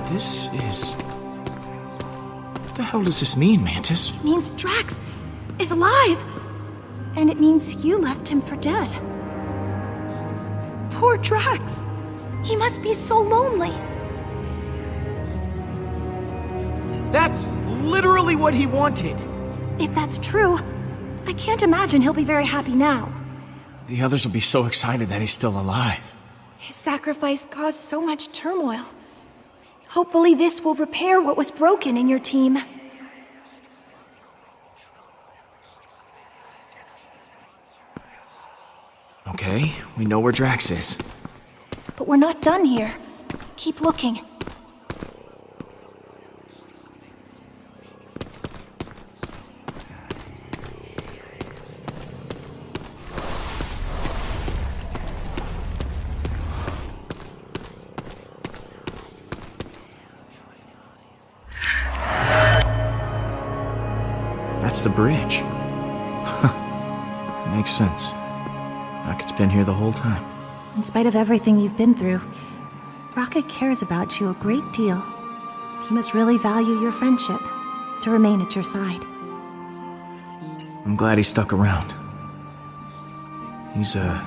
This is... What the hell does this mean, Mantis? It means Drax is alive! And it means you left him for dead. Poor Drax. He must be so lonely. That's literally what he wanted. If that's true, I can't imagine he'll be very happy now. The others will be so excited that he's still alive. His sacrifice caused so much turmoil. Hopefully this will repair what was broken in your team. Okay, we know where Drax is. But we're not done here. Keep looking. That's the bridge. Makes sense. Rocket's been here the whole time. In spite of everything you've been through, Rocket cares about you a great deal. He must really value your friendship to remain at your side. I'm glad he stuck around. He's a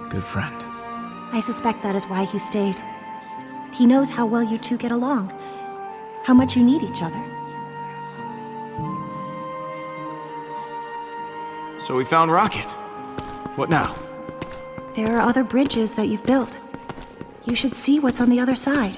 good friend. I suspect that is why he stayed. He knows how well you two get along, how much you need each other. So we found Rocket. What now? There are other bridges that you've built. You should see what's on the other side.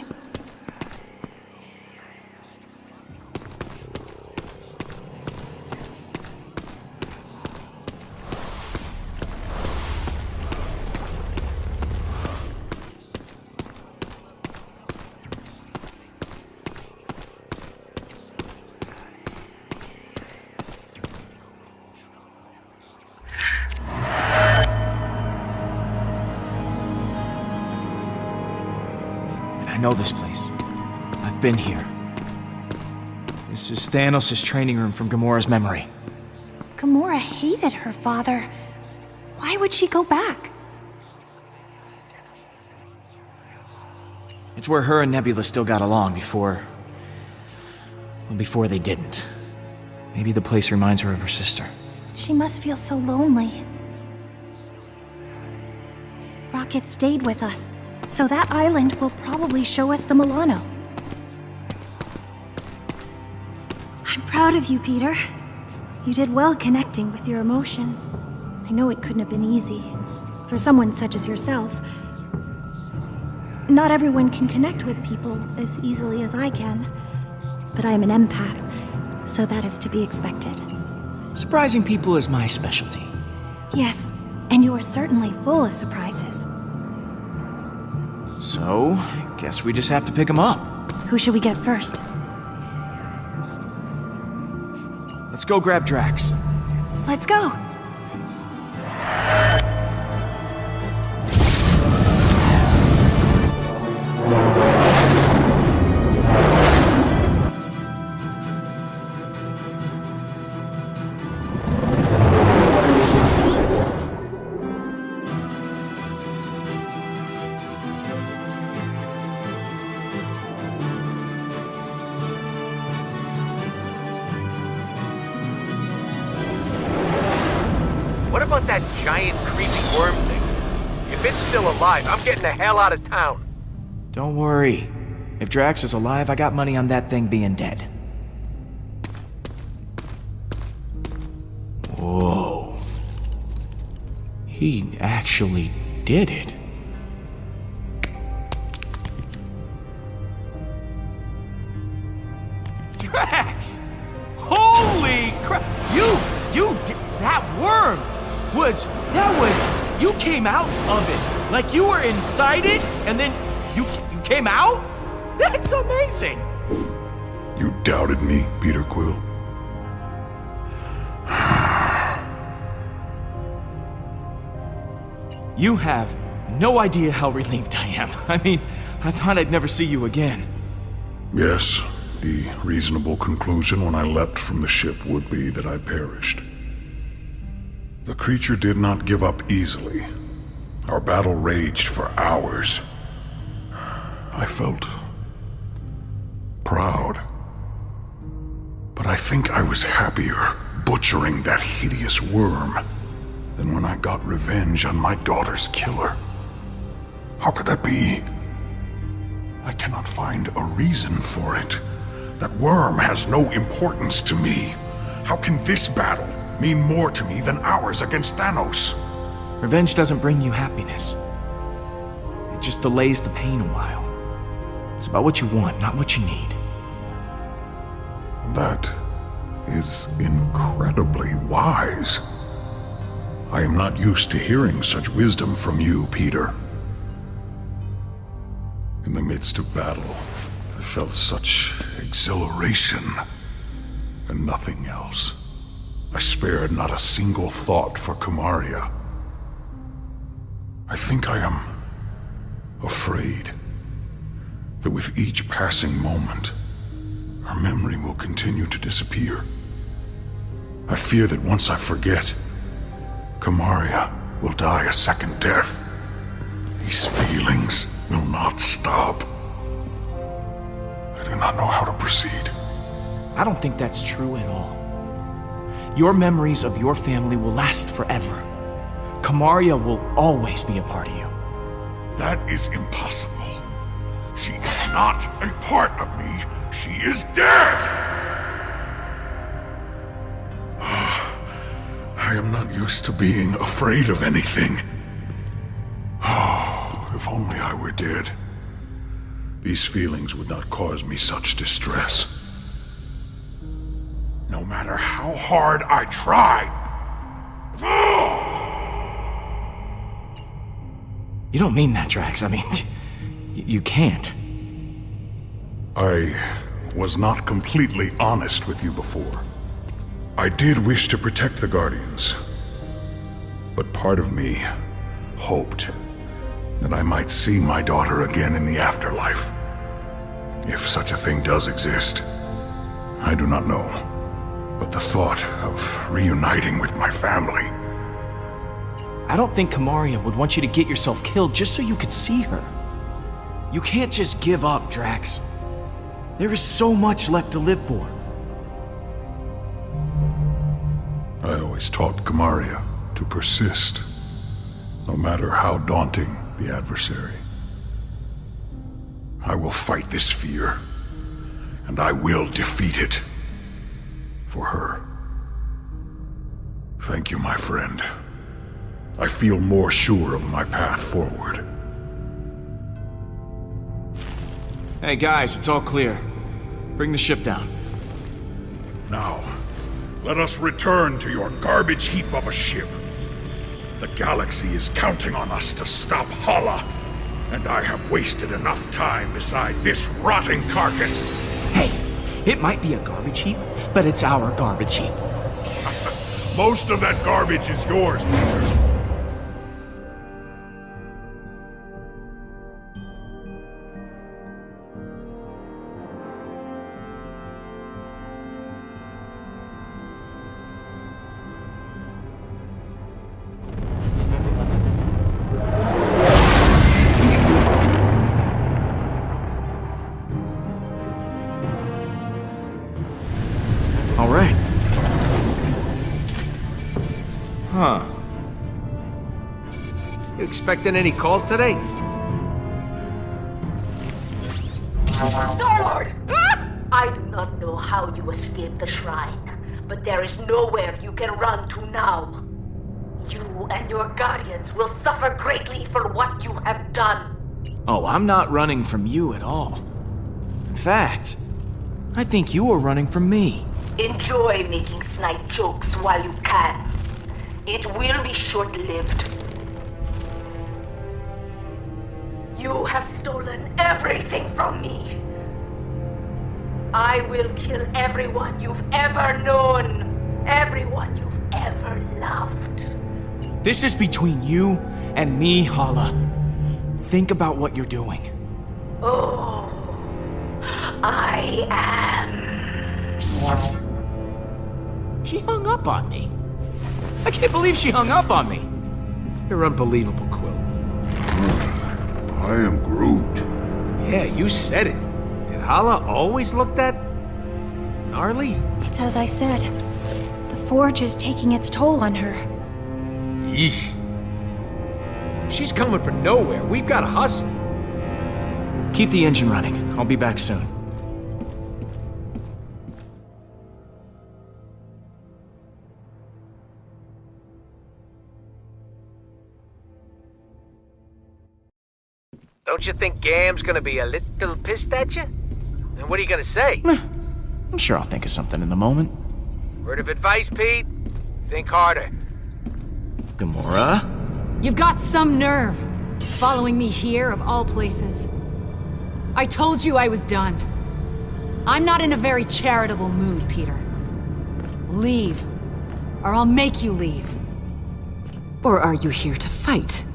I know this place. I've been here. This is Thanos' training room from Gamora's memory. Gamora hated her father. Why would she go back? It's where her and Nebula still got along before... well, before they didn't. Maybe the place reminds her of her sister. She must feel so lonely. Rocket stayed with us, so that island will probably show us the Milano. I'm proud of you, Peter. You did well connecting with your emotions. I know it couldn't have been easy. For someone such as yourself. Not everyone can connect with people as easily as I can. But I'm an empath, so that is to be expected. Surprising people is my specialty. Yes, and you are certainly full of surprises. So, guess we just have to pick him up. Who should we get first? Let's go grab Drax. Let's go! What about that giant, creepy worm thing? If it's still alive, I'm getting the hell out of town. Don't worry. If Drax is alive, I got money on that thing being dead. Whoa. He actually did it. Drax! Holy crap! You did that worm! You came out of it. Like you were inside it, and then you came out? That's amazing! You doubted me, Peter Quill? You have no idea how relieved I am. I mean, I thought I'd never see you again. Yes, the reasonable conclusion when I leapt from the ship would be that I perished. The creature did not give up easily. Our battle raged for hours. I felt proud. But I think I was happier butchering that hideous worm than when I got revenge on my daughter's killer. How could that be? I cannot find a reason for it. That worm has no importance to me. How can this battle mean more to me than ours against Thanos? Revenge doesn't bring you happiness. It just delays the pain a while. It's about what you want, not what you need. That is incredibly wise. I am not used to hearing such wisdom from you, Peter. In the midst of battle, I felt such exhilaration and nothing else. I spared not a single thought for Kamaria. I think I am afraid that with each passing moment, her memory will continue to disappear. I fear that once I forget, Kamaria will die a second death. These feelings will not stop. I do not know how to proceed. I don't think that's true at all. Your memories of your family will last forever. Kamaria will always be a part of you. That is impossible. She is not a part of me. She is dead! I am not used to being afraid of anything. If only I were dead. These feelings would not cause me such distress. No matter how hard I try. You don't mean that, Drax. I mean, you can't. I was not completely honest with you before. I did wish to protect the Guardians, but part of me hoped that I might see my daughter again in the afterlife. If such a thing does exist, I do not know. But the thought of reuniting with my family... I don't think Kamaria would want you to get yourself killed just so you could see her. You can't just give up, Drax. There is so much left to live for. I always taught Kamaria to persist, no matter how daunting the adversary. I will fight this fear, and I will defeat it. For her. Thank you, my friend. I feel more sure of my path forward. Hey guys, it's all clear. Bring the ship down. Now, let us return to your garbage heap of a ship. The galaxy is counting on us to stop Hala, and I have wasted enough time beside this rotting carcass. Hey, it might be a garbage heap, but it's our garbage heap. Most of that garbage is yours, Peter. All right. Huh. You expecting any calls today? Star-Lord! I do not know how you escaped the shrine, but there is nowhere you can run to now. You and your guardians will suffer greatly for what you have done. Oh, I'm not running from you at all. In fact, I think you are running from me. Enjoy making snide jokes while you can. It will be short-lived. You have stolen everything from me. I will kill everyone you've ever known. Everyone you've ever loved. This is between you and me, Hala. Think about what you're doing. Oh, I am. She hung up on me. I can't believe she hung up on me. You're unbelievable, Quill. I am Groot. Yeah, you said it. Did Hala always looked that gnarly? It's as I said. The Forge is taking its toll on her. Yeesh. If she's coming from nowhere, we've got to hustle. Keep the engine running. I'll be back soon. Don't you think Gam's gonna be a little pissed at you? And what are you gonna say? I'm sure I'll think of something in the moment. Word of advice, Pete? Think harder. Gamora? You've got some nerve, following me here of all places. I told you I was done. I'm not in a very charitable mood, Peter. Leave, or I'll make you leave. Or are you here to fight?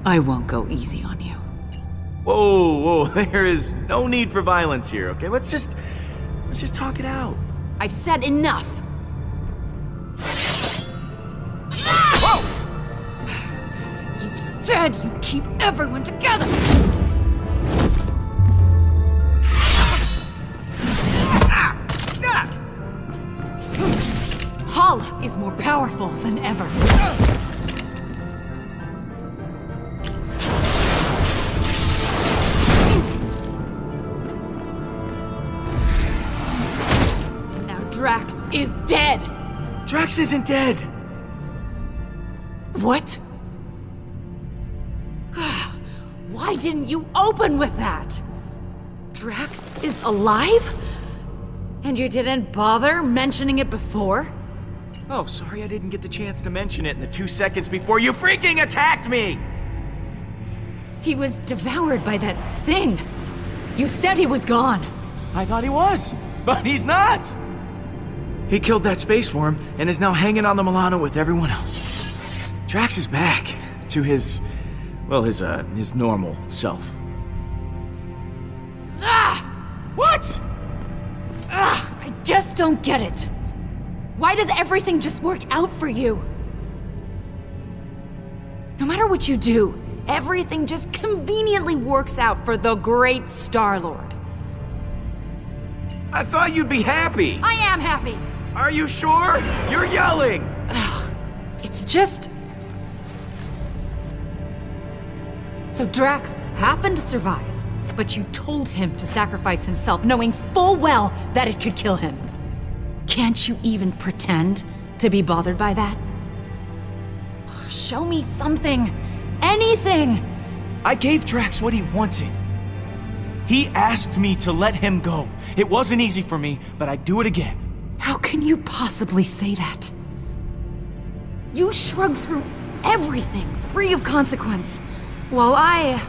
I won't go easy on you. Whoa, there is no need for violence here, okay? Let's just talk it out. I've said enough. Whoa! You said you'd keep everyone together! Hala is more powerful than ever. And now Drax is dead! Drax isn't dead! What? Why didn't you open with that? Drax is alive? And you didn't bother mentioning it before? Oh, sorry I didn't get the chance to mention it in the 2 seconds before you freaking attacked me! He was devoured by that thing. You said he was gone. I thought he was, but he's not! He killed that space worm and is now hanging on the Milano with everyone else. Drax is back to his normal self. Ah! What? I just don't get it. Why does everything just work out for you? No matter what you do, everything just conveniently works out for the great Star-Lord. I thought you'd be happy. I am happy. Are you sure? You're yelling. It's just... So Drax happened to survive, but you told him to sacrifice himself, knowing full well that it could kill him. Can't you even pretend to be bothered by that? Show me something. Anything. I gave Drax what he wanted. He asked me to let him go. It wasn't easy for me, but I'd do it again. How can you possibly say that? You shrugged through everything, free of consequence, while I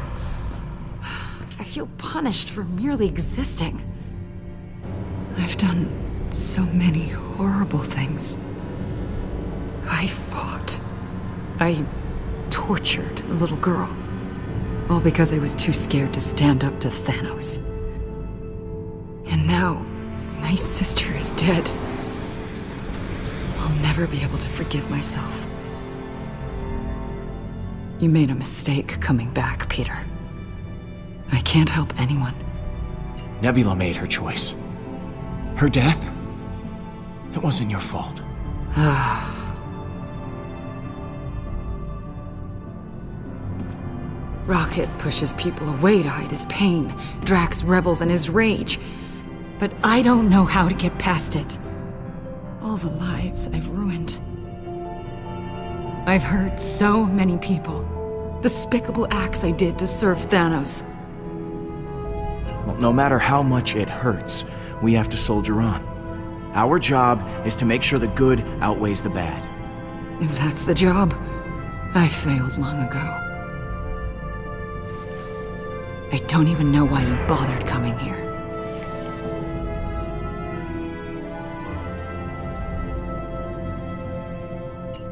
feel punished for merely existing. I've done so many horrible things. I fought. I tortured a little girl. All because I was too scared to stand up to Thanos. And now, my sister is dead. I'll never be able to forgive myself. You made a mistake coming back, Peter. I can't help anyone. Nebula made her choice. Her death? It wasn't your fault. Rocket pushes people away to hide his pain. Drax revels in his rage. But I don't know how to get past it. All the lives I've ruined. I've hurt so many people. Despicable acts I did to serve Thanos. Well, no matter how much it hurts, we have to soldier on. Our job is to make sure the good outweighs the bad. If that's the job, I failed long ago. I don't even know why you bothered coming here.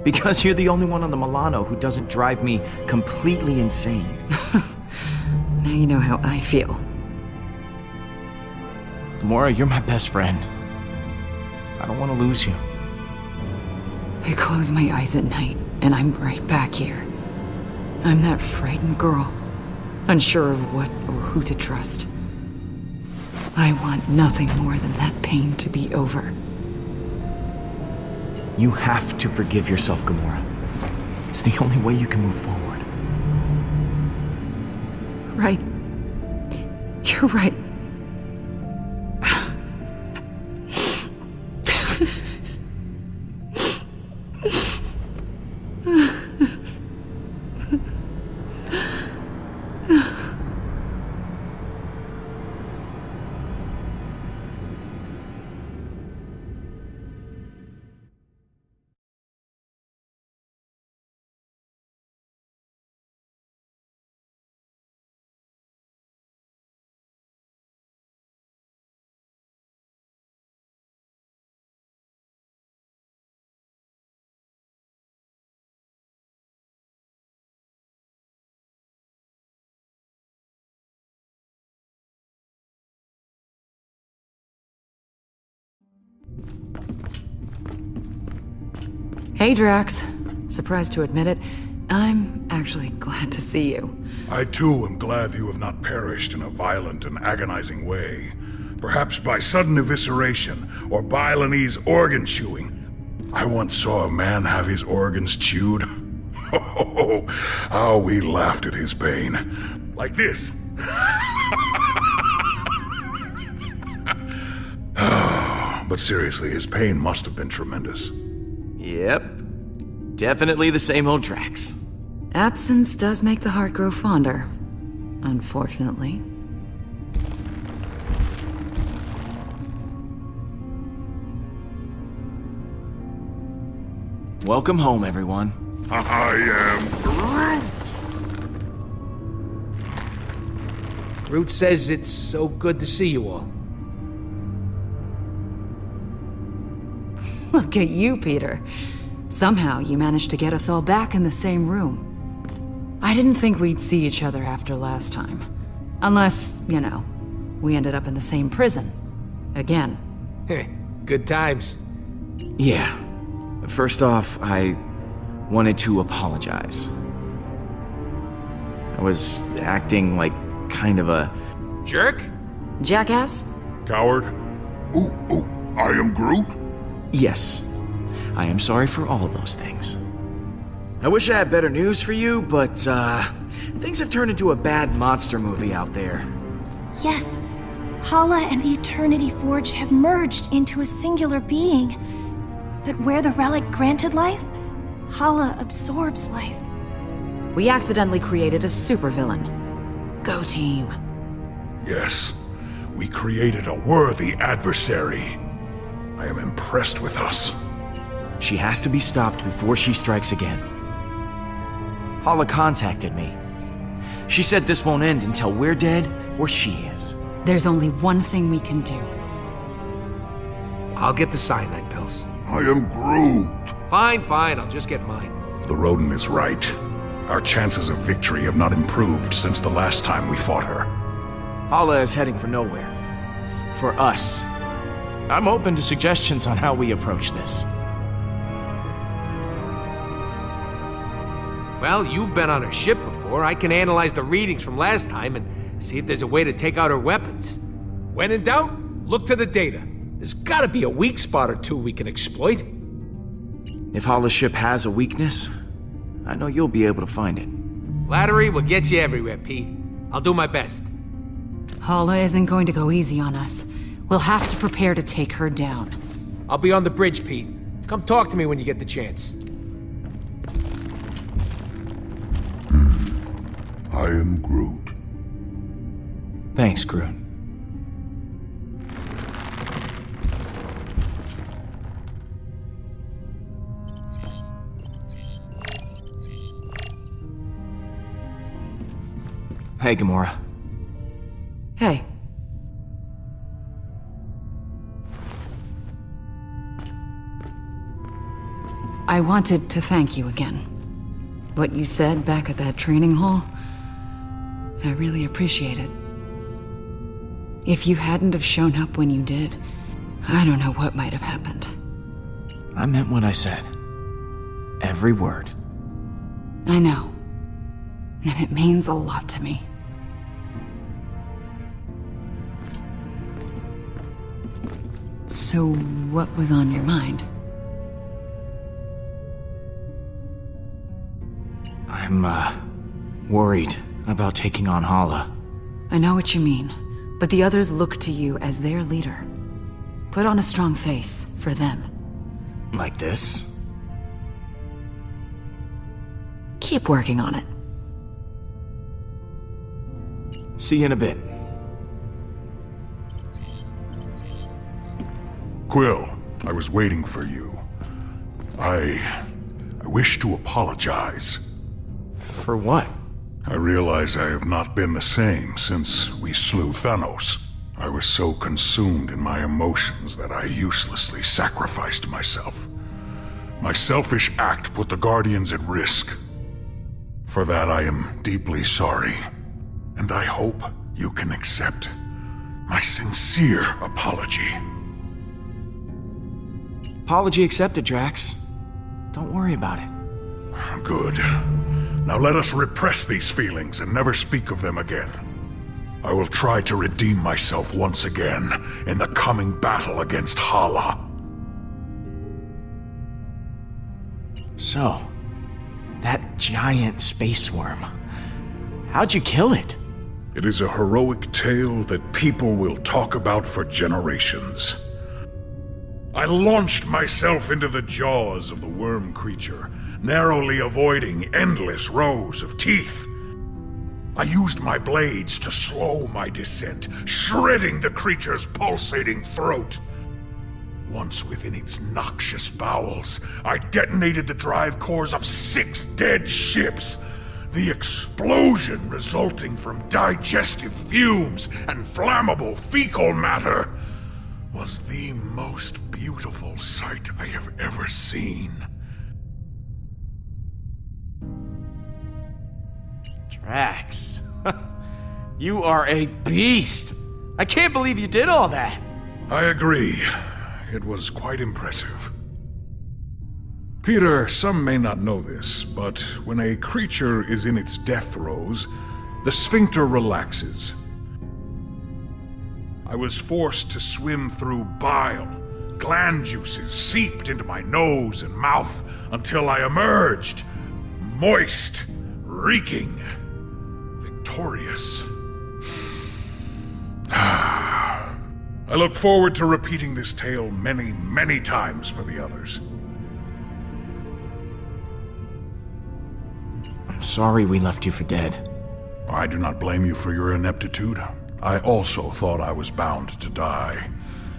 Because you're the only one on the Milano who doesn't drive me completely insane. Now you know how I feel. Gamora, you're my best friend. I don't want to lose you. I close my eyes at night, and I'm right back here. I'm that frightened girl, unsure of what or who to trust. I want nothing more than that pain to be over. You have to forgive yourself, Gamora. It's the only way you can move forward. Right. You're right. Hey, Drax. Surprised to admit it, I'm actually glad to see you. I too am glad you have not perished in a violent and agonizing way. Perhaps by sudden evisceration or Balinese organ chewing. I once saw a man have his organs chewed. Oh, how we laughed at his pain. Like this. But seriously, his pain must have been tremendous. Yep. Definitely the same old Drax. Absence does make the heart grow fonder, unfortunately. Welcome home, everyone. I am Groot! Groot says it's so good to see you all. Look at you, Peter. Somehow you managed to get us all back in the same room. I didn't think we'd see each other after last time. Unless, you know, we ended up in the same prison. Again. Good times. Yeah. First off, I wanted to apologize. I was acting like kind of a Jerk? Jackass? Coward? Oh, I am Groot? yes. I am sorry for all of those things. I wish I had better news for you, but things have turned into a bad monster movie out there. Yes, Hala and the Eternity Forge have merged into a singular being. But where the relic granted life, Hala absorbs life. We accidentally created a supervillain. Go team. Yes, we created a worthy adversary. I am impressed with us. She has to be stopped before she strikes again. Hala contacted me. She said this won't end until we're dead or she is. There's only one thing we can do. I'll get the cyanide pills. I am Groot. Fine, I'll just get mine. The rodent is right. Our chances of victory have not improved since the last time we fought her. Hala is heading for nowhere. For us. I'm open to suggestions on how we approach this. Well, you've been on her ship before. I can analyze the readings from last time and see if there's a way to take out her weapons. When in doubt, look to the data. There's gotta be a weak spot or two we can exploit. If Hala's ship has a weakness, I know you'll be able to find it. Flattery will get you everywhere, Pete. I'll do my best. Hala isn't going to go easy on us. We'll have to prepare to take her down. I'll be on the bridge, Pete. Come talk to me when you get the chance. I am Groot. Thanks, Groot. Hey, Gamora. Hey. I wanted to thank you again. What you said back at that training hall, I really appreciate it. If you hadn't have shown up when you did, I don't know what might have happened. I meant what I said. Every word. I know. And it means a lot to me. So, what was on your mind? I'm, worried about taking on Hala. I know what you mean, but the others look to you as their leader. Put on a strong face for them. Like this? Keep working on it. See you in a bit. Quill, I was waiting for you. I wish to apologize. For what? I realize I have not been the same since we slew Thanos. I was so consumed in my emotions that I uselessly sacrificed myself. My selfish act put the Guardians at risk. For that I am deeply sorry, and I hope you can accept my sincere apology. Apology accepted, Drax. Don't worry about it. Good. Now let us repress these feelings and never speak of them again. I will try to redeem myself once again in the coming battle against Hala. So, that giant space worm. How'd you kill it? It is a heroic tale that people will talk about for generations. I launched myself into the jaws of the worm creature, narrowly avoiding endless rows of teeth. I used my blades to slow my descent, shredding the creature's pulsating throat. Once within its noxious bowels, I detonated the drive cores of 6 dead ships. The explosion resulting from digestive fumes and flammable fecal matter was the most beautiful sight I have ever seen. Drax, you are a beast. I can't believe you did all that. I agree. It was quite impressive. Peter, some may not know this, but when a creature is in its death throes, the sphincter relaxes. I was forced to swim through bile. Gland juices seeped into my nose and mouth until I emerged, moist, reeking, victorious. I look forward to repeating this tale many, many times for the others. I'm sorry we left you for dead. I do not blame you for your ineptitude. I also thought I was bound to die.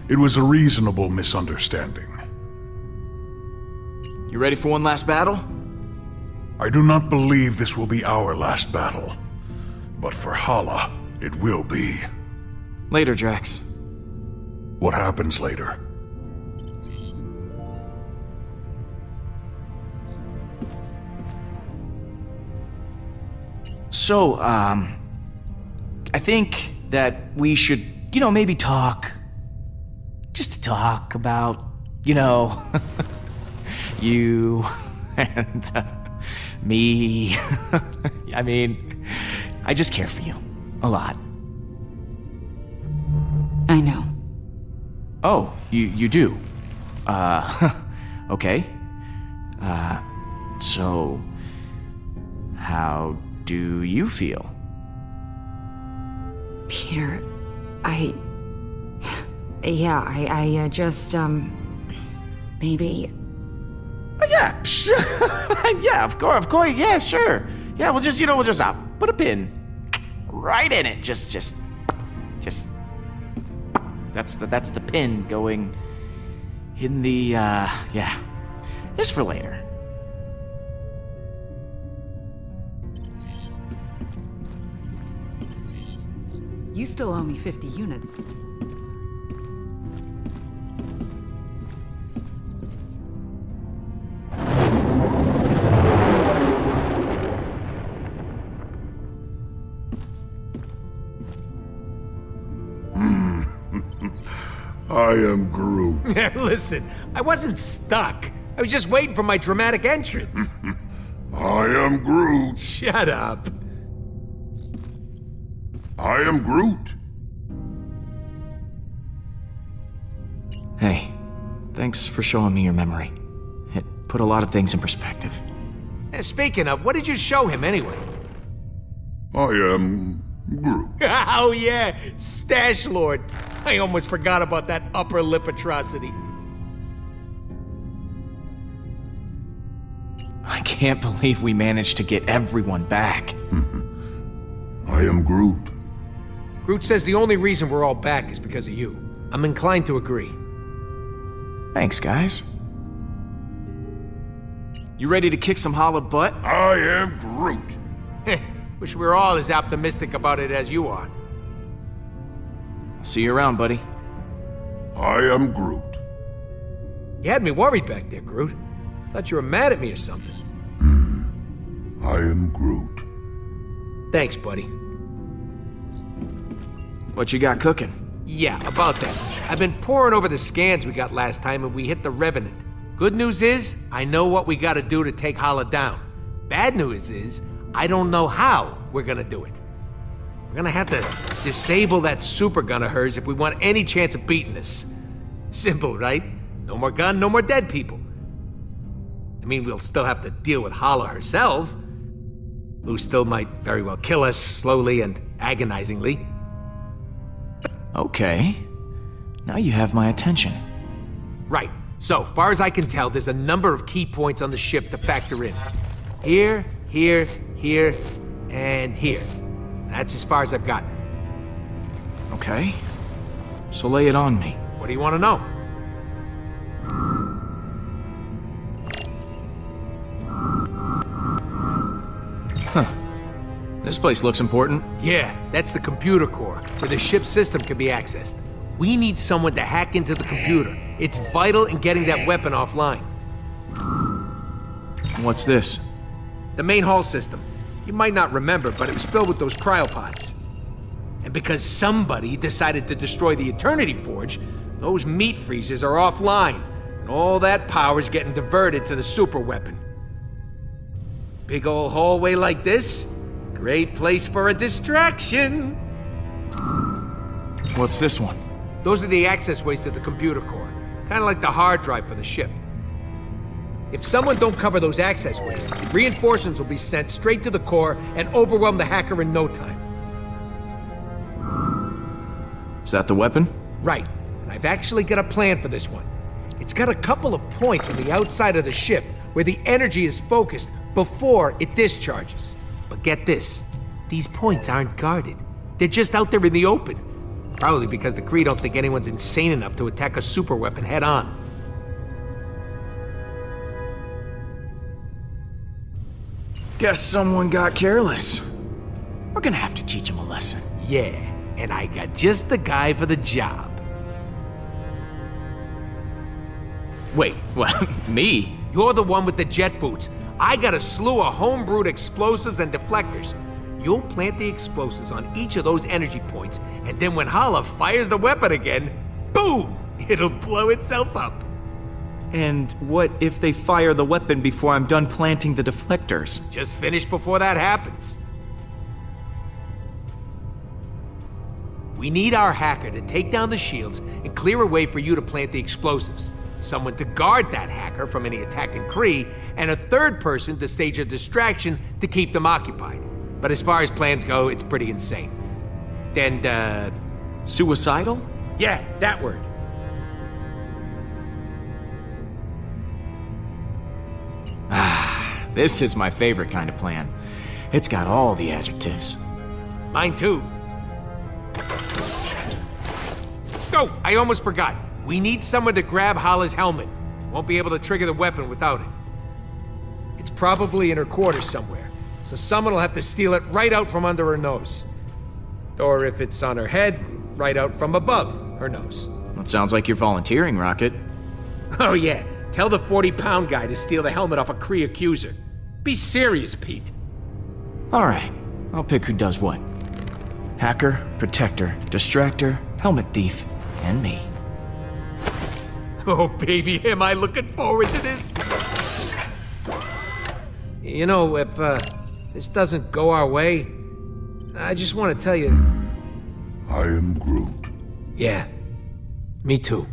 It was a reasonable misunderstanding. You ready for one last battle? I do not believe this will be our last battle. But for Hala, it will be. Later, Drax. What happens later? So, I think that we should, maybe talk. Just to talk about, you and me. I mean, I just care for you. A lot. I know. Oh, you do? Okay. So, how do you feel? Peter, I just, maybe... Yeah, yeah, of course, yeah, sure. Yeah, we'll just put a pin right in it. Just, that's the pin going in the, yeah. Just for later. You still owe me 50 units. I am Groot. Listen, I wasn't stuck. I was just waiting for my dramatic entrance. I am Groot. Shut up. I am Groot. Hey, thanks for showing me your memory. It put a lot of things in perspective. Speaking of, what did you show him anyway? I am Groot. Oh yeah, Stash Lord. I almost forgot about that upper lip atrocity. I can't believe we managed to get everyone back. I am Groot. Groot says the only reason we're all back is because of you. I'm inclined to agree. Thanks, guys. You ready to kick some Hala butt? I am Groot. Wish we were all as optimistic about it as you are. I'll see you around, buddy. I am Groot. You had me worried back there, Groot. Thought you were mad at me or something. I am Groot. Thanks, buddy. What you got cooking? Yeah, about that. I've been poring over the scans we got last time and we hit the Revenant. Good news is, I know what we gotta do to take Hala down. Bad news is, I don't know how we're gonna do it. We're gonna have to disable that super gun of hers if we want any chance of beating this. Simple, right? No more gun, no more dead people. I mean, we'll still have to deal with Hala herself, who still might very well kill us slowly and agonizingly. Okay. Now you have my attention. Right. So, far as I can tell, there's a number of key points on the ship to factor in. Here, here, here, and here. That's as far as I've gotten. Okay. So lay it on me. What do you want to know? This place looks important. Yeah, that's the computer core, where the ship's system can be accessed. We need someone to hack into the computer. It's vital in getting that weapon offline. What's this? The main hull system. You might not remember, but it was filled with those cryopods. And because somebody decided to destroy the Eternity Forge, those meat freezers are offline, and all that power's getting diverted to the super weapon. Big old hallway like this? Great place for a distraction. What's this one? Those are the access ways to the computer core. Kind of like the hard drive for the ship. If someone don't cover those access ways, reinforcements will be sent straight to the core and overwhelm the hacker in no time. Is that the weapon? Right, and I've actually got a plan for this one. It's got a couple of points on the outside of the ship where the energy is focused before it discharges. But get this, these points aren't guarded. They're just out there in the open. Probably because the Kree don't think anyone's insane enough to attack a super weapon head on. Guess someone got careless. We're gonna have to teach him a lesson. Yeah, and I got just the guy for the job. Wait, what? Me? You're the one with the jet boots. I got a slew of homebrewed explosives and deflectors. You'll plant the explosives on each of those energy points, and then when Hala fires the weapon again, boom! It'll blow itself up. And what if they fire the weapon before I'm done planting the deflectors? Just finish before that happens. We need our hacker to take down the shields and clear a way for you to plant the explosives. Someone to guard that hacker from any attacking Kree, and a third person to stage a distraction to keep them occupied. But as far as plans go, it's pretty insane. And, Suicidal? yeah, that word. This is my favorite kind of plan. It's got all the adjectives. Mine too. Oh, I almost forgot. We need someone to grab Hala's helmet. Won't be able to trigger the weapon without it. It's probably in her quarters somewhere, so someone will have to steal it right out from under her nose. Or if it's on her head, right out from above her nose. It sounds like you're volunteering, Rocket. Oh yeah, tell the 40-pound guy to steal the helmet off a Kree accuser. Be serious, Pete. All right, I'll pick who does what. Hacker, protector, distractor, helmet thief, and me. Oh baby, am I looking forward to this? You know, if this doesn't go our way, I just want to tell you... I am Groot. Yeah, me too.